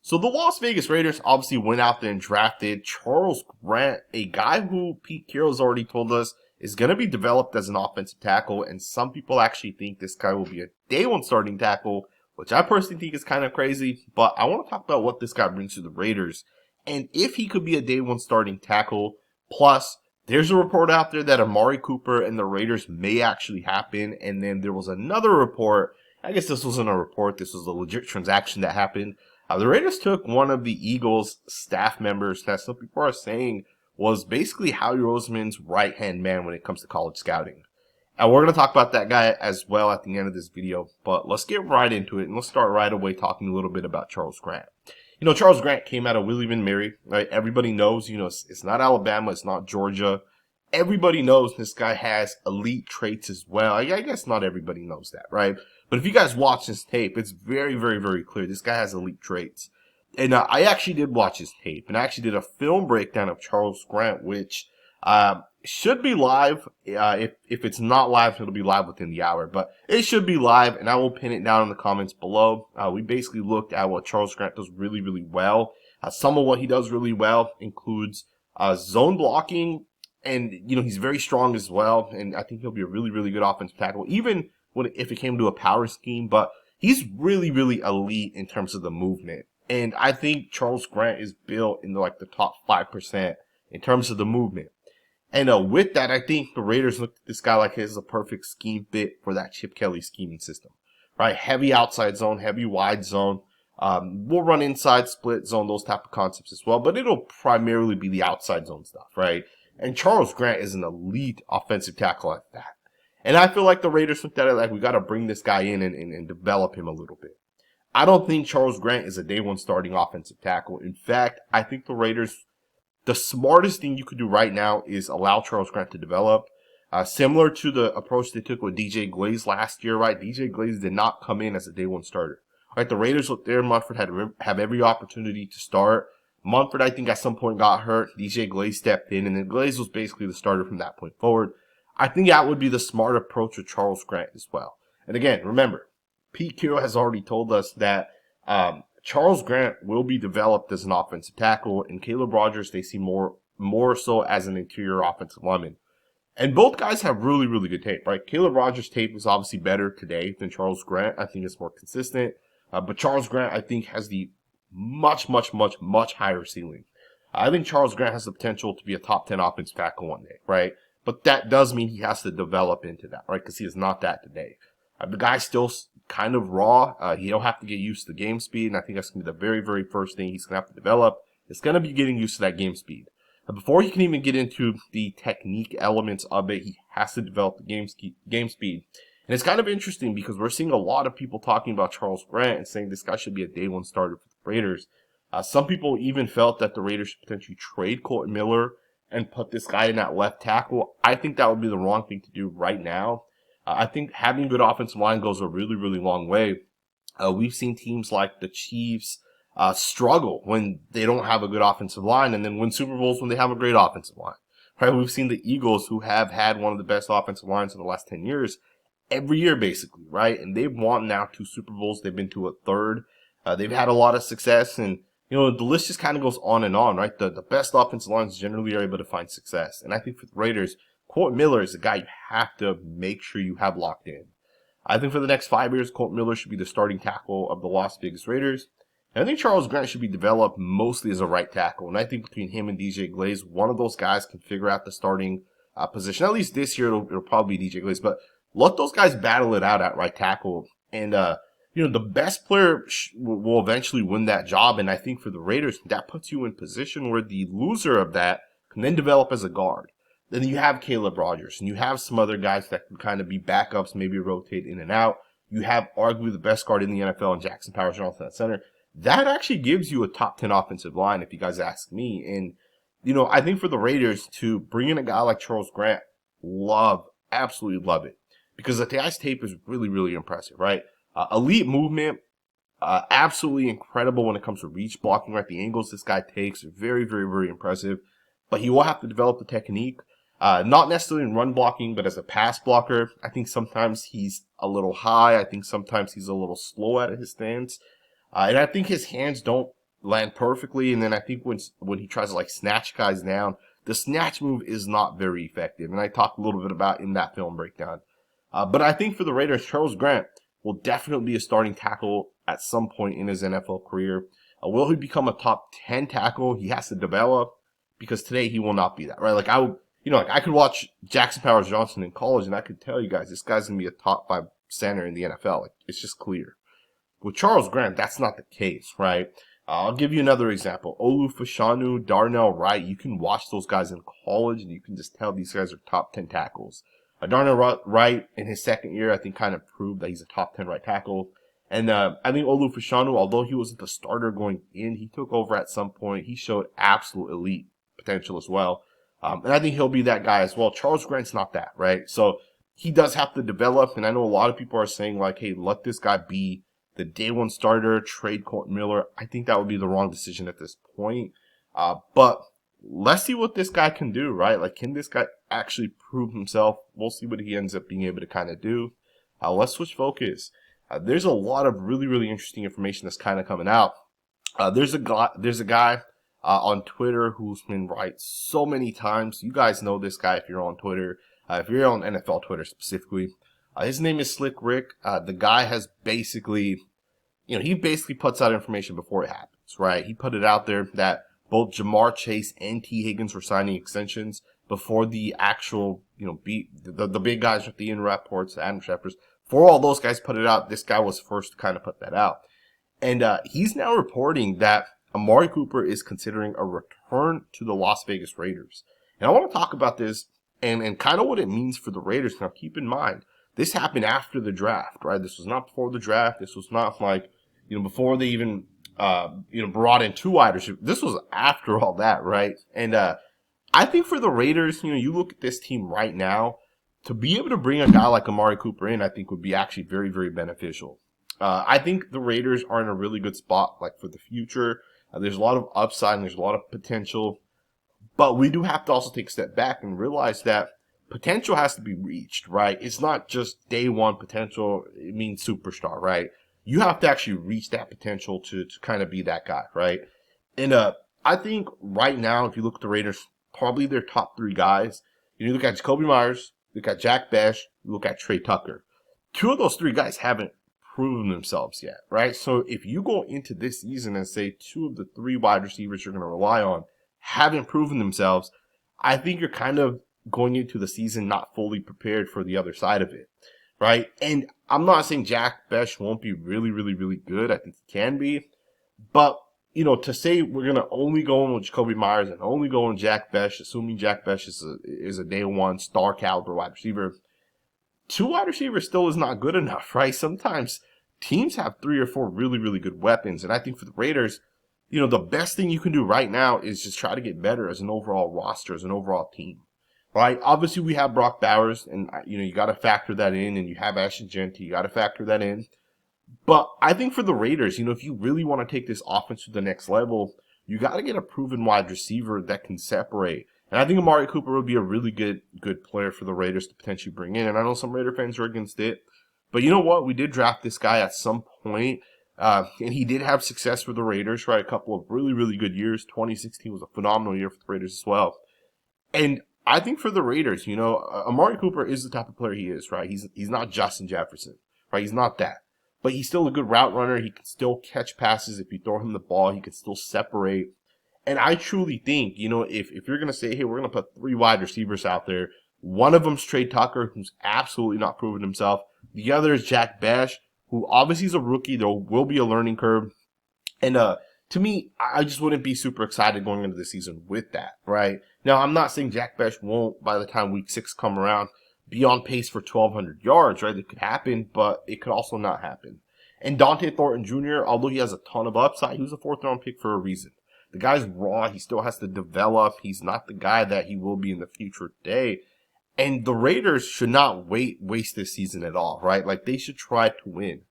So the Las Vegas Raiders obviously went out there and drafted Charles Grant, a guy who Pete Carroll's already told us is going to be developed as an offensive tackle. And some people actually think this guy will be a day one starting tackle, which I personally think is kind of crazy. But I want to talk about what this guy brings to the Raiders and if he could be a day one starting tackle. Plus, there's a report out there that Amari Cooper and the Raiders may actually happen. And then there was another report. I guess this wasn't a report. This was a legit transaction that happened. The Raiders took one of the Eagles staff members that some people are saying was basically Howie Roseman's right-hand man when it comes to college scouting. And we're going to talk about that guy as well at the end of this video. But let's get right into it. And let's start right away talking a little bit about Charles Grant. Charles Grant came out of William and Mary. Right? Everybody knows, it's not Alabama. It's not Georgia. Everybody knows this guy has elite traits as well. I guess not everybody knows that, right? But if you guys watch this tape, it's very, very, very clear. This guy has elite traits. And I actually did watch his tape. And I actually did a film breakdown of Charles Grant, which should be live. If it's not live, it'll be live within the hour. But it should be live, and I will pin it down in the comments below. We basically looked at what Charles Grant does really, really well. Some of what he does really well includes zone blocking. And, he's very strong as well. And I think he'll be a really, really good offensive tackle, even if it came to a power scheme. But he's really, really elite in terms of the movement. And I think Charles Grant is built in the top 5% in terms of the movement. And with that, I think the Raiders looked at this guy like he's a perfect scheme fit for that Chip Kelly scheming system. Right? Heavy outside zone, heavy wide zone. We'll run inside, split zone, those type of concepts as well. But it'll primarily be the outside zone stuff, right? And Charles Grant is an elite offensive tackle at that. And I feel like the Raiders looked at it like we got to bring this guy in and develop him a little bit. I don't think Charles Grant is a day one starting offensive tackle. In fact, I think the Raiders, the smartest thing you could do right now is allow Charles Grant to develop. Similar to the approach they took with DJ Glaze last year, right? DJ Glaze did not come in as a day one starter. Right? The Raiders looked there. Munford had to have every opportunity to start. Munford, I think, at some point got hurt. DJ Glaze stepped in, and then Glaze was basically the starter from that point forward. I think that would be the smart approach with Charles Grant as well. And again, remember, Pete Carroll has already told us that Charles Grant will be developed as an offensive tackle, and Caleb Rogers they see more so as an interior offensive lineman. And both guys have really, really good tape, right? Caleb Rogers' tape is obviously better today than Charles Grant. I think it's more consistent. But Charles Grant, I think, has the much, much, much, much higher ceiling. I think Charles Grant has the potential to be a top 10 offensive tackle one day, right? But that does mean he has to develop into that, right? Because he is not that today. The guy's still kind of raw. He'll have to get used to the game speed, and I think that's going to be the very, very first thing he's going to have to develop. It's going to be getting used to that game speed. Before he can even get into the technique elements of it, he has to develop the game speed. And it's kind of interesting because we're seeing a lot of people talking about Charles Grant and saying this guy should be a day one starter for the Raiders. Some people even felt that the Raiders should potentially trade Kolton Miller and put this guy in that left tackle. I think that would be the wrong thing to do right now. I think having a good offensive line goes a really, really long way. We've seen teams like the Chiefs struggle when they don't have a good offensive line and then win Super Bowls when they have a great offensive line. Right? We've seen the Eagles, who have had one of the best offensive lines in the last 10 years, every year basically, right? And they've won now 2 Super Bowls. They've been to a third. They've had a lot of success, and the list just kind of goes on and on, right? The best offensive lines generally are able to find success. And I think for the Raiders, Kolton Miller is a guy you have to make sure you have locked in. I think for the next 5 years, Kolton Miller should be the starting tackle of the Las Vegas Raiders. And I think Charles Grant should be developed mostly as a right tackle. And I think between him and DJ Glaze, one of those guys can figure out the starting position. At least this year, it'll probably be DJ Glaze. But let those guys battle it out at right tackle. And, the best player will eventually win that job. And I think for the Raiders, that puts you in position where the loser of that can then develop as a guard. Then you have Caleb Rogers, and you have some other guys that can kind of be backups, maybe rotate in and out. You have arguably the best guard in the NFL in Jackson Powers Johnson at center. That actually gives you a top 10 offensive line, if you guys ask me. And, I think for the Raiders to bring in a guy like Charles Grant, absolutely love it. Because the guy's tape is really, really impressive, right? Elite movement, absolutely incredible when it comes to reach blocking, right? The angles this guy takes are very, very, very impressive. But he will have to develop the technique. Not necessarily in run blocking, but as a pass blocker. I think sometimes he's a little high. I think sometimes he's a little slow at his stance. And I think his hands don't land perfectly. And then I think when he tries to like snatch guys down, the snatch move is not very effective. And I talked a little bit about in that film breakdown. But I think for the Raiders, Charles Grant will definitely be a starting tackle at some point in his NFL career. Will he become a top 10 tackle? He has to develop, because today he will not be that, right? Like I could watch Jackson Powers Johnson in college and I could tell you guys, this guy's going to be a top 5 center in the NFL. Like, it's just clear. With Charles Grant, that's not the case, right? I'll give you another example. Olu Fashanu, Darnell Wright. You can watch those guys in college and you can just tell these guys are top 10 tackles. Darnell Wright in his second year, I think, kind of proved that he's a top 10 right tackle. And I think Olu Fashanu, although he wasn't the starter going in, he took over at some point. He showed absolute elite potential as well. And I think he'll be that guy as well. Charles Grant's not that, right? So he does have to develop. And I know a lot of people are saying, like, hey, let this guy be the day one starter, trade Colton Miller. I think that would be the wrong decision at this point. But let's see what this guy can do, right? Like, can this guy actually prove himself? We'll see what he ends up being able to kind of do. Let's switch focus. There's a lot of really, really interesting information that's kind of coming out. There's a guy on Twitter who's been right so many times. You guys know this guy if you're on Twitter. If you're on NFL Twitter specifically. His name is Slick Rick. The guy has basically, he basically puts out information before it happens, right? He put it out there that both Jamar Chase and T. Higgins were signing extensions before the actual, the big guys with the Ian Rapports, the Adam Shepherds. For all those guys put it out, this guy was first to kind of put that out. And he's now reporting that Amari Cooper is considering a return to the Las Vegas Raiders. And I want to talk about this and kind of what it means for the Raiders. Now, keep in mind, this happened after the draft, right? This was not before the draft. This was not like, before they even, brought in 2 wide receivers. This was after all that, right? And I think for the Raiders, you look at this team right now, to be able to bring a guy like Amari Cooper in, I think would be actually very, very beneficial. I think the Raiders are in a really good spot, like, for the future. There's a lot of upside and there's a lot of potential. But we do have to also take a step back and realize that potential has to be reached, right? It's not just day one potential. It means superstar, right? You have to actually reach that potential to kind of be that guy, right? And I think right now, if you look at the Raiders, probably their top 3 guys, you look at Jacoby Myers, you look at Jack Bech, you look at Trey Tucker. 2 of those 3 guys haven't proven themselves yet, right? So if you go into this season and say 2 of the 3 wide receivers you're going to rely on haven't proven themselves, I think you're kind of going into the season not fully prepared for the other side of it, right? And I'm not saying Jack Bech won't be really, really, really good. I think he can be. But, to say we're going to only go in with Jacoby Myers and only go in Jack Bech, assuming Jack Bech is a day one star caliber wide receiver, 2 wide receivers still is not good enough, right? Sometimes teams have 3 or 4 really, really good weapons. And I think for the Raiders, the best thing you can do right now is just try to get better as an overall roster, as an overall team, right? Obviously, we have Brock Bowers, and, you got to factor that in, and you have Ashton Jeanty, you got to factor that in. But I think for the Raiders, if you really want to take this offense to the next level, you got to get a proven wide receiver that can separate. And I think Amari Cooper would be a really good player for the Raiders to potentially bring in. And I know some Raider fans are against it. But you know what? We did draft this guy at some point. And he did have success for the Raiders, right? A couple of really, really good years. 2016 was a phenomenal year for the Raiders as well. And I think for the Raiders, Amari Cooper is the type of player he is, right? He's not Justin Jefferson, right? He's not that. But he's still a good route runner. He can still catch passes. If you throw him the ball, he can still separate. And I truly think, if you're going to say, hey, we're going to put 3 wide receivers out there, one of them's Trey Tucker, who's absolutely not proven himself. The other is Jack Bech, who obviously is a rookie. There will be a learning curve. And to me, I just wouldn't be super excited going into the season with that, right? Now, I'm not saying Jack Bech won't, by the time week 6 come around, be on pace for 1,200 yards, right? It could happen, but it could also not happen. And Dante Thornton Jr., although he has a ton of upside, he was a 4th-round pick for a reason. The guy's raw. He still has to develop. He's not the guy that he will be in the future today. And the Raiders should not waste this season at all, right? Like, they should try to win.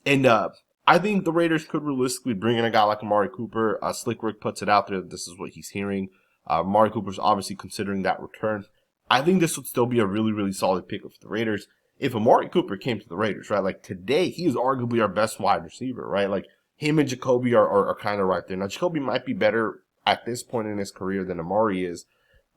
And I think the Raiders could realistically bring in a guy like Amari Cooper. Slick Rick puts it out there that this is what he's hearing. Amari Cooper's obviously considering that return. I think this would still be a really, really solid pickup for the Raiders. If Amari Cooper came to the Raiders, right, like today, he is arguably our best wide receiver, right? Like, him and Jacoby are kind of right there. Now, Jacoby might be better at this point in his career than Amari is.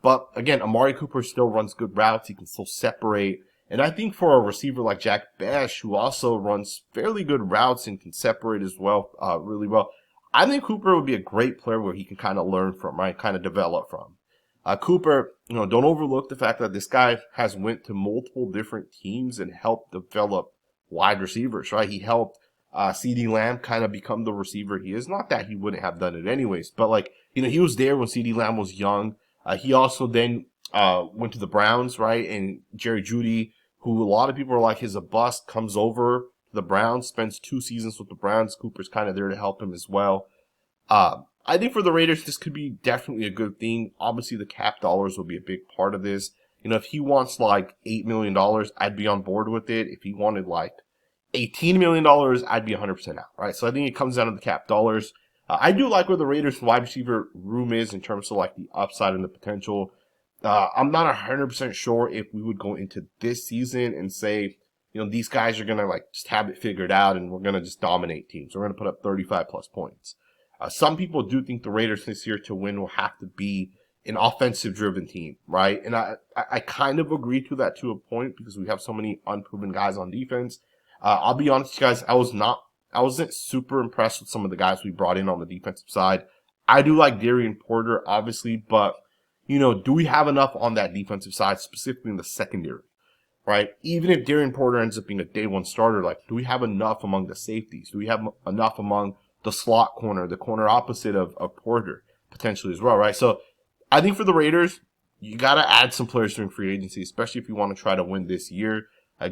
But again, Amari Cooper still runs good routes. He can still separate. And I think for a receiver like Jack Bash, who also runs fairly good routes and can separate as well, really well, I think Cooper would be a great player where he can kind of learn from, right? Kind of develop from. Cooper, don't overlook the fact that this guy has went to multiple different teams and helped develop wide receivers, right? He helped CeeDee Lamb kind of become the receiver he is. Not that he wouldn't have done it anyways, but like, he was there when CeeDee Lamb was young. He also then went to the Browns, right? And Jerry Jeudy, who a lot of people are like, he's a bust, comes over to the Browns, spends 2 seasons with the Browns. Cooper's kind of there to help him as well. I think for the Raiders, this could be definitely a good thing. Obviously, the cap dollars will be a big part of this. If he wants like $8 million, I'd be on board with it. If he wanted like $18 million, I'd be 100% out, right? So I think it comes down to the cap dollars. I do like where the Raiders wide receiver room is in terms of like the upside and the potential. I'm not 100% sure if we would go into this season and say, these guys are going to like just have it figured out and we're going to just dominate teams. We're going to put up 35 plus points. Some people do think the Raiders this year to win will have to be an offensive driven team, right? And I kind of agree to that to a point because we have so many unproven guys on defense. I'll be honest, guys, I wasn't super impressed with some of the guys we brought in on the defensive side. I do like Darian Porter, obviously, but, do we have enough on that defensive side, specifically in the secondary, right? Even if Darian Porter ends up being a day one starter, like, do we have enough among the safeties? Do we have enough among the slot corner, the corner opposite of Porter, potentially as well, right? So I think for the Raiders, you got to add some players during free agency, especially if you want to try to win this year.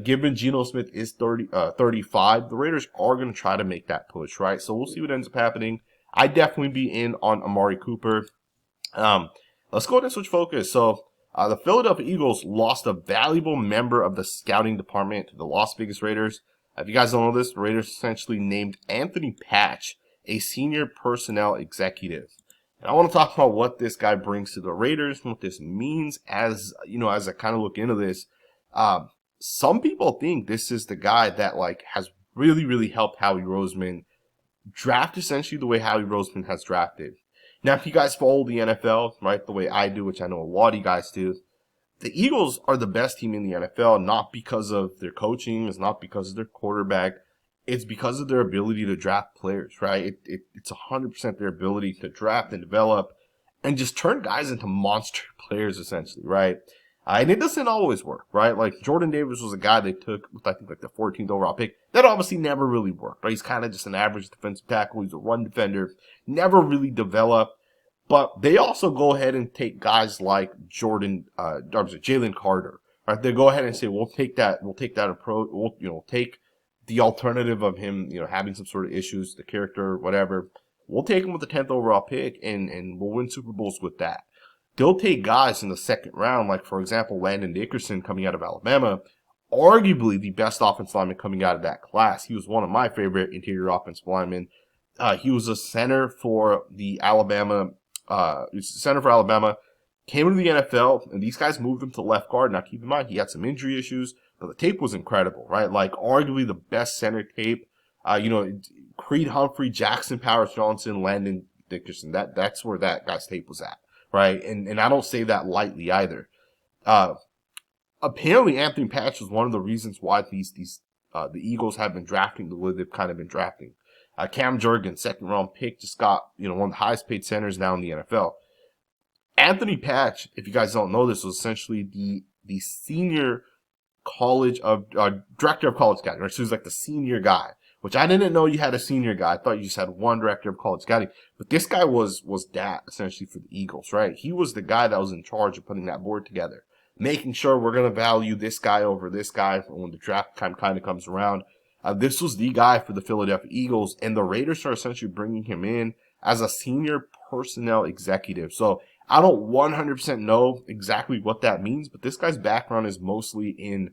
Given Geno Smith is 35, the Raiders are going to try to make that push, right? So we'll see what ends up happening. I'd definitely be in on Amari Cooper. Let's go ahead and switch focus. So the Philadelphia Eagles lost a valuable member of the scouting department to the Las Vegas Raiders. If you guys don't know this, the Raiders essentially named Anthony Patch a senior personnel executive. And I want to talk about what this guy brings to the Raiders and what this means as I kind of look into this. Some people think this is the guy that like has really, really helped Howie Roseman draft essentially the way Howie Roseman has drafted. Now, if you guys follow the NFL, right, the way I do, which I know a lot of you guys do, the Eagles are the best team in the NFL, not because of their coaching, it's not because of their quarterback, it's because of their ability to draft players, right? It's 100% their ability to draft and develop and just turn guys into monster players, essentially, right? And it doesn't always work, right? Like Jordan Davis was a guy they took with, I think, like the 14th overall pick. That obviously never really worked, right? He's kind of just an average defensive tackle. He's a run defender, never really developed. But they also go ahead and take guys like Jalen Carter, right? They go ahead and say, we'll take that approach. We'll take the alternative of him, having some sort of issues, the character, whatever. We'll take him with the 10th overall pick and we'll win Super Bowls with that. They'll take guys in the second round, like, for example, Landon Dickerson coming out of Alabama, arguably the best offensive lineman coming out of that class. He was one of my favorite interior offensive linemen. He was a center for Alabama, came into the NFL, and these guys moved him to left guard. Now, keep in mind, he had some injury issues, but the tape was incredible, right? Like, arguably the best center tape. Creed Humphrey, Jackson Powers Johnson, Landon Dickerson. That's where that guy's tape was at. Right, and I don't say that lightly either. Apparently, Anthony Patch was one of the reasons why the Eagles have been drafting the way they've kind of been drafting. Cam Jurgens, second round pick, just got one of the highest paid centers now in the NFL. Anthony Patch, if you guys don't know this, was essentially the senior director of college scouting. Right, so he was like the senior guy. Which I didn't know you had a senior guy. I thought you just had one director of college scouting. But this guy was that, essentially, for the Eagles, right? He was the guy that was in charge of putting that board together. Making sure we're going to value this guy over this guy when the draft time kind of comes around. This was the guy for the Philadelphia Eagles. And the Raiders are essentially bringing him in as a senior personnel executive. So I don't 100% know exactly what that means. But this guy's background is mostly in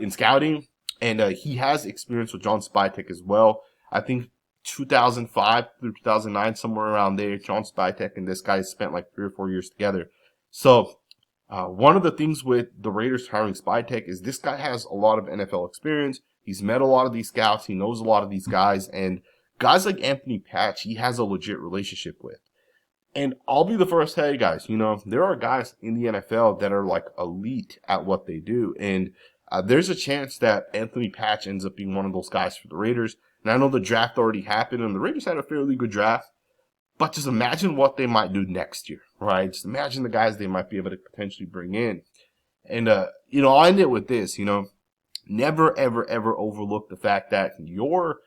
scouting. And he has experience with John Spytek as well. I think 2005 through 2009, somewhere around there, John Spytek and this guy spent like 3 or 4 years together. So one of the things with the Raiders hiring Spytek is this guy has a lot of NFL experience. He's met a lot of these scouts. He knows a lot of these guys. And guys like Anthony Patch, he has a legit relationship with. And I'll be the first to tell you guys, there are guys in the NFL that are like elite at what they do. And there's a chance that Anthony Patch ends up being one of those guys for the Raiders. And I know the draft already happened and the Raiders had a fairly good draft. But just imagine what they might do next year, right? Just imagine the guys they might be able to potentially bring in. And, I'll end it with this, never, ever, ever overlook the fact that you're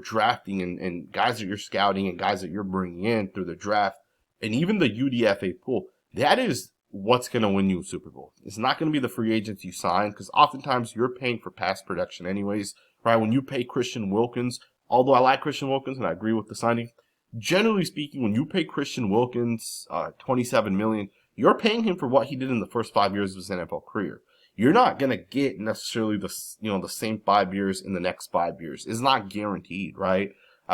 drafting and guys that you're scouting and guys that you're bringing in through the draft and even the UDFA pool, that is what's going to win you a Super Bowl. It's not going to be the free agents you sign because oftentimes you're paying for past production anyways, right? When you pay Christian Wilkins, although I like Christian Wilkins and I agree with the signing, generally speaking, when you pay Christian Wilkins $27 million, you're paying him for what he did in the first 5 years of his NFL career. You're not going to get necessarily the same 5 years in the next 5 years. It's not guaranteed, right?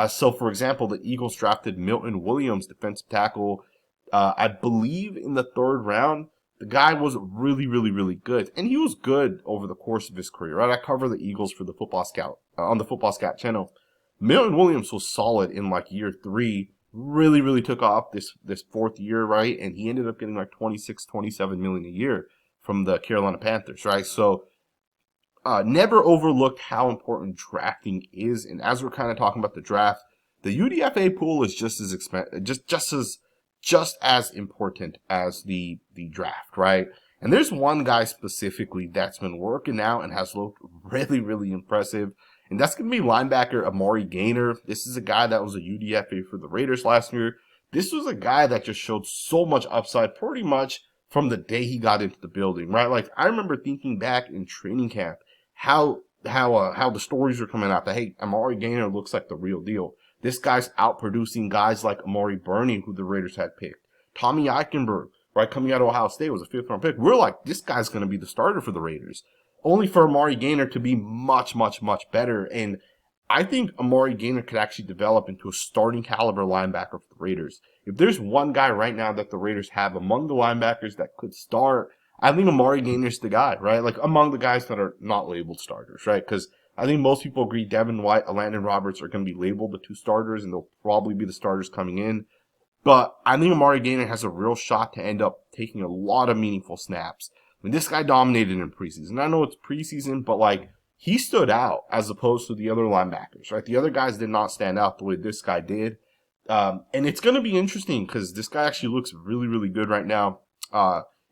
So, for example, the Eagles drafted Milton Williams, defensive tackle, I believe in the 3rd round. The guy was really, really, really good. And he was good over the course of his career, right? I cover the Eagles for the Football Scout, on the Football Scout channel. Milton Williams was solid in like year 3, really, really took off this 4th year, right? And he ended up getting like 26, 27 million a year from the Carolina Panthers, right? So, never overlooked how important drafting is. And as we're kind of talking about the draft, the UDFA pool is just as important as the draft, right? And there's one guy specifically that's been working out and has looked really, really impressive. And that's going to be linebacker Amari Gainer. This is a guy that was a UDFA for the Raiders last year. This was a guy that just showed so much upside pretty much from the day he got into the building, right? Like, I remember thinking back in training camp how the stories were coming out that, hey, Amari Gainer looks like the real deal. This guy's outproducing guys like Amari Burney, who the Raiders had picked. Tommy Eichenberg, right, coming out of Ohio State, was a 5th-round pick. We're like, this guy's going to be the starter for the Raiders. Only for Amari Gainer to be much, much, much better. And I think Amari Gainer could actually develop into a starting caliber linebacker for the Raiders. If there's one guy right now that the Raiders have among the linebackers that could start, I think Amari Gainer's the guy, right? Like among the guys that are not labeled starters, right? Because I think most people agree Devin White and Landon Roberts are going to be labeled the 2 starters, and they'll probably be the starters coming in. But I think Amari Gainer has a real shot to end up taking a lot of meaningful snaps. I mean, this guy dominated in preseason. I know it's preseason, but like he stood out as opposed to the other linebackers, right? The other guys did not stand out the way this guy did. And it's going to be interesting because this guy actually looks really, really good right now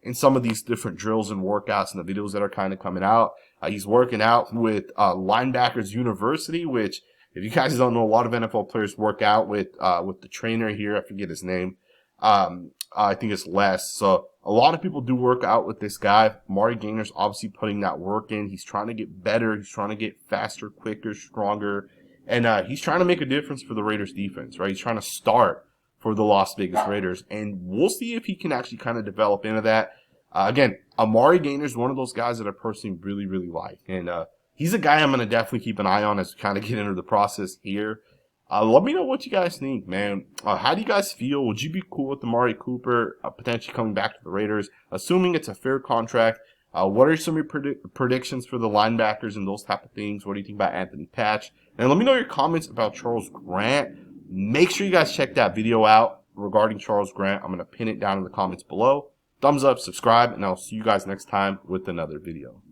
in some of these different drills and workouts and the videos that are kind of coming out. He's working out with Linebackers University, which, if you guys don't know, a lot of NFL players work out with the trainer here. I forget his name. I think it's Les. So a lot of people do work out with this guy. Amari Gainer's obviously putting that work in. He's trying to get better. He's trying to get faster, quicker, stronger. And he's trying to make a difference for the Raiders defense, right? He's trying to start for the Las Vegas Raiders. And we'll see if he can actually kind of develop into that. Again, Amari Gainer's one of those guys that I personally really, really like. And he's a guy I'm going to definitely keep an eye on as we kind of get into the process here. Let me know what you guys think, man. How do you guys feel? Would you be cool with Amari Cooper potentially coming back to the Raiders, assuming it's a fair contract? What are some of your predictions for the linebackers and those type of things? What do you think about Anthony Patch? And let me know your comments about Charles Grant. Make sure you guys check that video out regarding Charles Grant. I'm going to pin it down in the comments below. Thumbs up, subscribe, and I'll see you guys next time with another video.